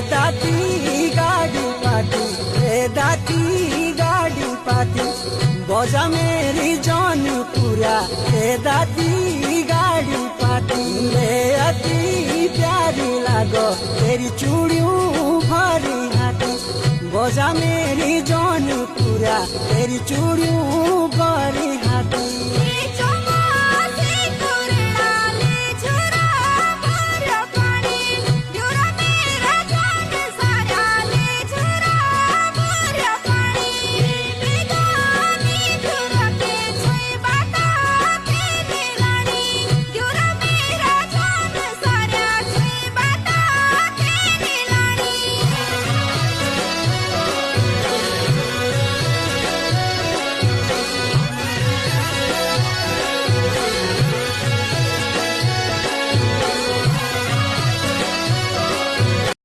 दाती गाड़ी पाती, दाती गाड़ी पाती, बजा मेरी जान पूरा दाती गाड़ी पाती। अति प्यारी लागो तेरी चूड़ियों भरी हाथी, बजा मेरी जान पूरा तेरी चूड़ियों भरी हाथी।